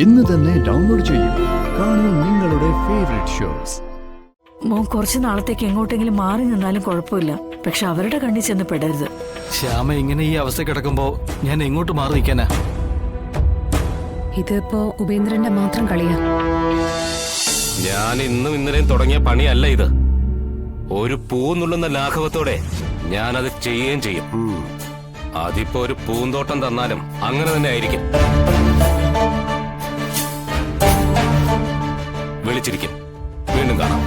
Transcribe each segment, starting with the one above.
ഇന്ന് തന്നെ ഡൗൺലോഡ് ചെയ്യൂ. കാണൂ നിങ്ങളുടെ ഫേവറേറ്റ് ഷോസ്. മോൻ കുറച്ചു നാളത്തേക്ക് എങ്ങോട്ടെങ്കിലും മാറി നിന്നാലും കുഴപ്പമില്ല. പക്ഷെ അവരുടെ കണ്ണിൽ ചെന്ന് പെടരുത്. ശ്യാമ ഇങ്ങനെ ഈ അവസ്ഥ കിടക്കുമ്പോ ഞാൻ എങ്ങോട്ട് മാറി നിൽക്കാനാ? ഇതിപ്പോ ഉപേന്ദ്രന്റെ മാത്രം കളിയാ. ഞാൻ ഇന്നും ഇന്നലെയും തുടങ്ങിയ പണിയല്ല ഇത്. ഒരു പൂ നുള്ളുന്ന ലാഘവത്തോടെ ഞാനത് ചെയ്യുകയും ചെയ്യും. അതിപ്പോ ഒരു പൂന്തോട്ടം തന്നാലും അങ്ങനെ തന്നെ ആയിരിക്കും. വിളിച്ചിരിക്കും. വീണ്ടും കാണാം.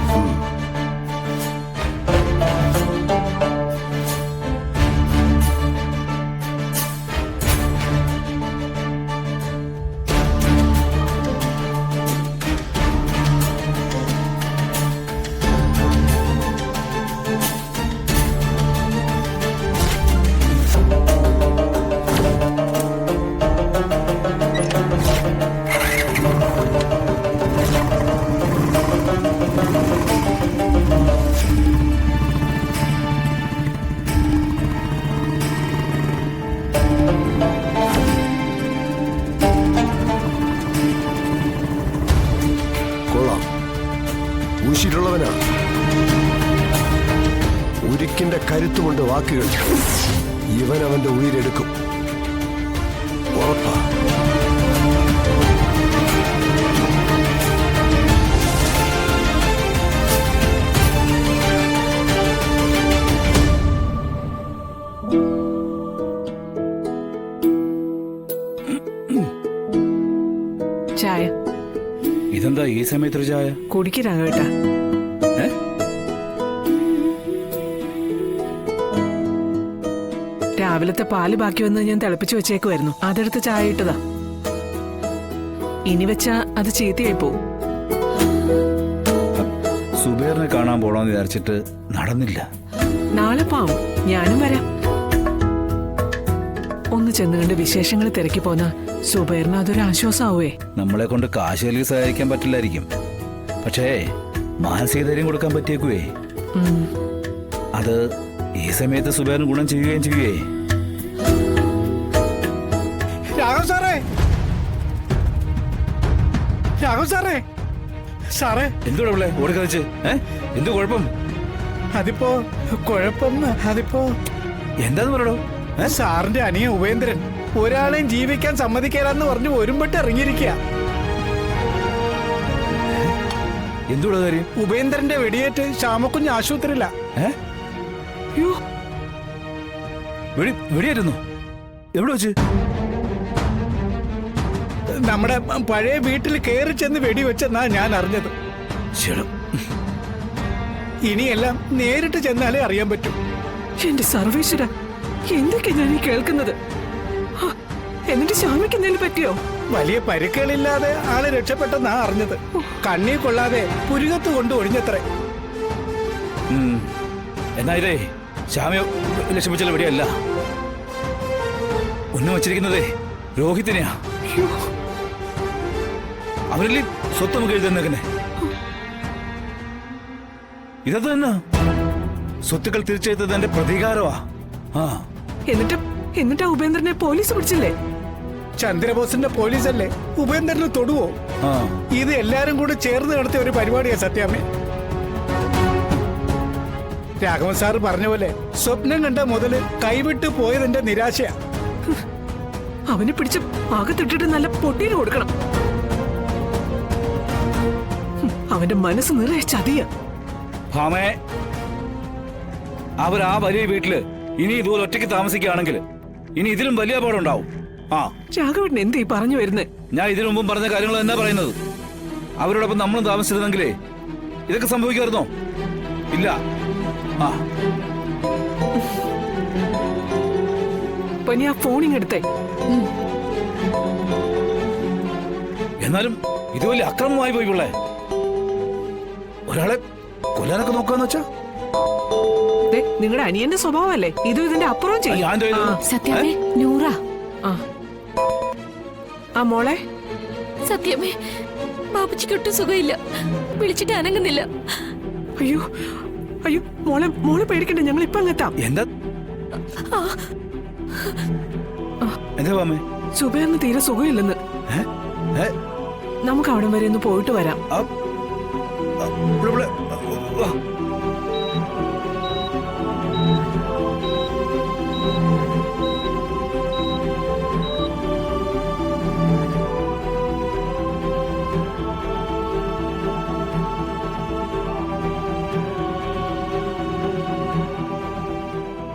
ൂശിട്ടുള്ളവനാ. ഉരുക്കിന്റെ കരുത്തുമുണ്ട് വാക്കുകൾ. ഇവൻ അവന്റെ ഉയിരെടുക്കും. ഉറപ്പാ. ചായ ഇതെന്താ ഈ സമയത്തൊരു ചായ? കുടിക്കരാകേട്ടാ. രാവിലത്തെ പാല് ബാക്കി വന്ന് ഞാൻ തിളപ്പിച്ചു വെച്ചേക്കുമായിരുന്നു. അതെടുത്ത് ചായ ഇട്ടതാ. ഇനി വെച്ചാ അത് ചീത്തയായി പോവും. സുബേറിനെ കാണാൻ പോണോന്ന് വിചാരിച്ചിട്ട് നടന്നില്ല. നാളെ പാവും. ഞാനും വരാം. ഒന്ന് ചെന്നുകണ്ട് വിശേഷങ്ങൾ തിരക്കി പോന്ന സുബൈറിന് അതൊരു ആശ്വാസമാവേ. നമ്മളെ കൊണ്ട് കാശുകളിൽ സഹായിക്കാൻ പറ്റില്ലായിരിക്കും. പക്ഷേ മാനസിക ധൈര്യം കൊടുക്കാൻ പറ്റിയേക്കുവേ. അത് ഈ സമയത്ത് സുബേറിന് ഗുണം ചെയ്യുകയും ചെയ്യുവേ. രാഘവ് സാറേ, രാഘവ് സാറേ, സാറേ എന്തുകൂടെ പിള്ളേ ഓടിക്കളിച്ച്? എന്തു കുഴപ്പം? അതിപ്പോ കുഴപ്പം എന്താന്ന് പറയടോ? സാറിന്റെ അനിയൻ ഉപേന്ദ്രൻ ഒരാളെയും ജീവിക്കാൻ സമ്മതിക്കാനെന്ന് പറഞ്ഞ് ഒരുമ്പെട്ട് ഇറങ്ങിയിരിക്കുക. എന്തുകൂടെ കാര്യം? ഉപേന്ദ്രന്റെ വെടിയേറ്റ് ശ്യാമക്കുഞ്ഞ് ആശുപത്രിയില്ല. വെടിയായിരുന്നു? എവിടെ വെച്ച്? നമ്മുടെ പഴയ വീട്ടിൽ കയറി ചെന്ന് വെടിവെച്ചെന്നാ ഞാൻ അറിഞ്ഞത്. ഇനിയെല്ലാം നേരിട്ട് ചെന്നാലേ അറിയാൻ പറ്റും. എന്റെ സർവേശ്വര, എന്തൊക്കെ ഞാൻ ഈ കേൾക്കുന്നത്? എന്നിട്ട് ശ്യാമിക്കുന്നതിന് പറ്റിയോ? വലിയ പരിക്കുകളില്ലാതെ ആളെ രക്ഷപ്പെട്ടെന്നാ അറിഞ്ഞത്. കണ്ണീ കൊള്ളാതെ പുരുകത്ത് കൊണ്ട് ഒഴിഞ്ഞത്രേ. എന്നാ ഇതേ ശ്യാമയോ ലക്ഷ്യപ്പിച്ചുള്ള വെടിയല്ല. ഉന്നം വച്ചിരിക്കുന്നതേ രോഹിത്തിനെയാ. അവരിൽ സ്വത്ത് നമുക്ക് എഴുതുന്നേക്കന്നെ. ഇതത് തന്നെ സ്വത്തുക്കൾ തിരിച്ചെഴുത്തതിന്റെ പ്രതികാരമാ. എന്നിട്ട് ഉപേന്ദ്രനെ പോലീസ് പിടിച്ചില്ലേ? ചന്ദ്രബോസിന്റെ പോലീസല്ലേ ഉപേന്ദ്രന് തൊടുവോ? ഇത് എല്ലാരും കൂടി ചേർന്ന് നടത്തിയ ഒരു പരിപാടിയാ സത്യാമ്മേ. രാഘവൻ സാറ് പറഞ്ഞ പോലെ സ്വപ്നം കണ്ട മുതല് കൈവിട്ട് പോയതിന്റെ നിരാശയാ. അവനെ പിടിച്ച് അകത്തിട്ടിട്ട് നല്ല പൊട്ടിയിൽ കൊടുക്കണം. അവന്റെ മനസ്സ് നിറയെ ചതിയ. അവർ ആ വലിയ വീട്ടില് ഇനി ഇതുപോലെ ഒറ്റയ്ക്ക് താമസിക്കുകയാണെങ്കിൽ ഇനി ഇതിലും വലിയ അപകടമുണ്ടാവും. രാഘവൻ എന്തീ പറഞ്ഞു വരുന്നേ? ഞാൻ ഇതിനു മുമ്പും പറഞ്ഞ കാര്യങ്ങൾ എന്നാ പറയുന്നത്. അവരോടൊപ്പം നമ്മളും താമസിച്ചിരുന്നെങ്കിലേ ഇതൊക്കെ സംഭവിക്കുമായിരുന്നോ? ഇല്ല. നീ ആ ഫോണിങ് എടുത്തേ. എന്നാലും ഇത് വലിയ അക്രമമായി പോയി പിള്ളേ. ഒരാളെ കൊല്ലാനൊക്കെ നോക്കാന്ന് വെച്ചാ നിങ്ങളുടെ അനിയന്റെ സ്വഭാവമല്ലേ ഇത്? ഇതിന്റെ അപ്പുറം ചെയ്യും. സത്യമേ, നൂറ. ആ മോളെ. സത്യമേ, ബാബുജിക്ക് ഒട്ടും സുഖമില്ല. വിളിച്ചിട്ട് അനങ്ങുന്നില്ല. അയ്യോ അയ്യോ, മോളെ പേടിക്കണ്ട, ഞങ്ങൾ ഇപ്പൊ അങ്ങെത്താം. എന്താ സുബേറിന് തീരെ സുഖമില്ലെന്ന്. നമുക്ക് അവിടം വരെ ഒന്ന് പോയിട്ട് വരാം.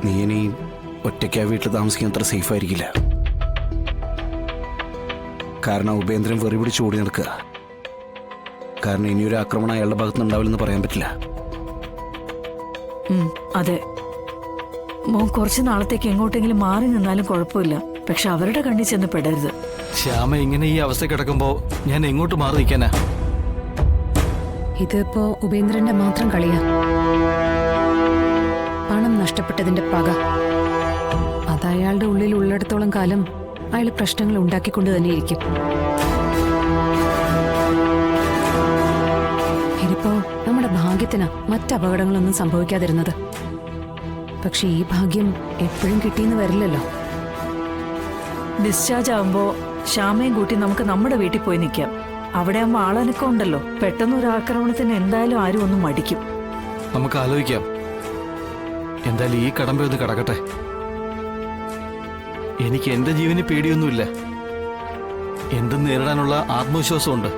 നീ ഇനി ഒറ്റയ്ക്ക് ആ വീട്ടിൽ താമസിക്കാൻ അത്ര സേഫ് ആയിരിക്കില്ല. കാരണം ഉപേന്ദ്രൻ വെറി പിടിച്ച് ഓടി നടക്കുക. കാരണം ഇനിയൊരു ആക്രമണം അയാളുടെ ഭാഗത്തുനിന്ന് ഉണ്ടാവില്ലെന്ന് പറയാൻ പറ്റില്ല. അതെ, മോൻ കുറച്ചു നാളത്തേക്ക് എങ്ങോട്ടെങ്കിലും മാറി നിന്നാലും കുഴപ്പമില്ല. പക്ഷെ അവരുടെ കണ്ണിൽ ചെന്ന് പെടരുത്. ശ്യാമ ഇങ്ങനെ ഈ അവസ്ഥ കിടക്കുമ്പോ ഞാൻ എങ്ങോട്ട് മാറി നിൽക്കാനാ? ഇതിപ്പോ ഉപേന്ദ്രന്റെ മാത്രം കളിയാ. പണം നഷ്ടപ്പെട്ടതിന്റെ പക അത് അയാളുടെ ഉള്ളിൽ ഉള്ളിടത്തോളം കാലം അയാൾ പ്രശ്നങ്ങൾ ഉണ്ടാക്കിക്കൊണ്ട് തന്നെ ഇരിക്കും. ഇനിയിപ്പോ നമ്മുടെ ഭാഗ്യത്തിനാ മറ്റപകടങ്ങളൊന്നും സംഭവിക്കാതിരുന്നത്. പക്ഷെ ഈ ഭാഗ്യം എപ്പോഴും കിട്ടിയെന്ന് വരില്ലല്ലോ. ഡിസ്ചാർജ് ആവുമ്പോ ശ്യാമയും കൂട്ടി നമുക്ക് നമ്മുടെ വീട്ടിൽ പോയി നിൽക്കാം. അവിടെ ആവുമ്പോ ആളനക്കം ഉണ്ടല്ലോ. പെട്ടെന്ന് ഒരു ആക്രമണത്തിന് എന്തായാലും ആരും ഒന്നും മടിക്കും. നമുക്ക് ആലോചിക്കാം. എന്തായാലും ഈ കടമ്പ ഒന്ന് കടക്കട്ടെ. എനിക്ക് എന്റെ ജീവന് പേടിയൊന്നുമില്ല. എന്തും നേരിടാനുള്ള ആത്മവിശ്വാസമുണ്ട്.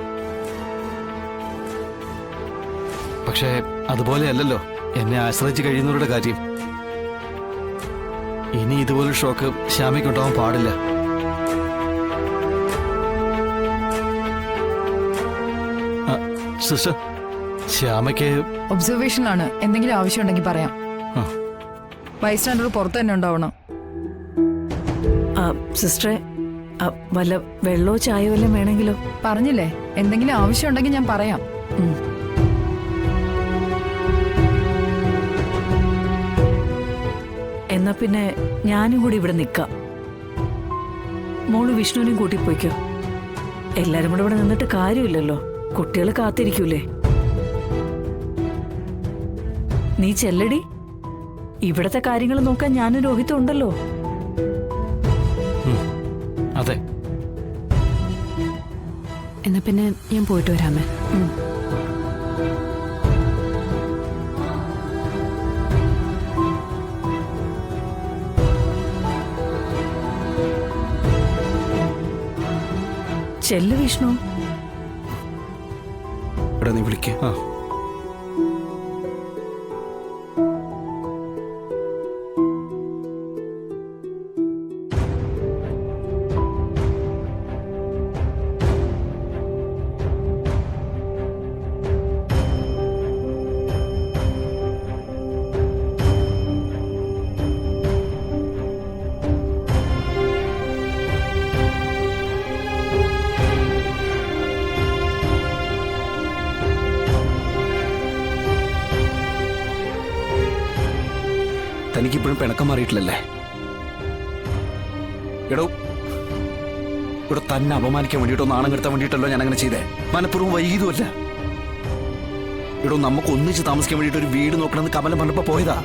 പക്ഷേ അതുപോലെയല്ലല്ലോ എന്നെ ആശ്രയിച്ച് കഴിയുന്നവരുടെ കാര്യം. ഇനി ഇതുപോലൊരു ഷോക്ക് ശ്യാമയ്ക്കുണ്ടാവാൻ പാടില്ല. സിസ്റ്റർ, ശ്യാമയ്ക്ക് ഒബ്സർവേഷനിലാണ്. എന്തെങ്കിലും ആവശ്യമുണ്ടെങ്കിൽ പറയാം. ബൈസ്റ്റാൻഡർ പുറത്ത് തന്നെ ഉണ്ടാവണം. സിസ്റ്ററെ, വല്ല വെള്ളമോ ചായയോ വല്ലതും വേണമെങ്കിലോ? പറഞ്ഞില്ലേ, എന്തെങ്കിലും ആവശ്യമുണ്ടെങ്കിൽ ഞാൻ പറയാം. എന്നാ പിന്നെ ഞാനും കൂടി ഇവിടെ നിൽക്കാം. മോള് വിഷ്ണുവിനെയും കൂട്ടി പോയിക്കോ. എല്ലാരും കൂടെ ഇവിടെ നിന്നിട്ട് കാര്യമില്ലല്ലോ. കുട്ടികൾ കാത്തിരിക്കൂലേ. നീ ചെല്ലടി. ഇവിടത്തെ കാര്യങ്ങൾ നോക്കാൻ ഞാനും രോഹിത്തും ഉണ്ടല്ലോ. അതെ. എന്നാ പിന്നെ ഞാൻ പോയിട്ട് വരാമേ. ചെല്ല് വിഷ്ണു. ഇവിടെ നീ വിളിക്ക. തനിക്കിപ്പോഴും പിണക്കം മാറിയിട്ടില്ലല്ലേ? എടോ, ഇവിടെ തന്നെ അപമാനിക്കാൻ വേണ്ടിയിട്ടോ നാണം കെടുത്താൻ വേണ്ടിയിട്ടല്ലോ ഞാൻ അങ്ങനെ ചെയ്തേ. മനഃപൂർവ്വം വൈകിയതുമല്ല. എടോ, നമുക്ക് ഒന്നിച്ച് താമസിക്കാൻ വേണ്ടിയിട്ട് ഒരു വീട് നോക്കണമെന്ന് കമലം പറഞ്ഞപ്പോ പോയതാ.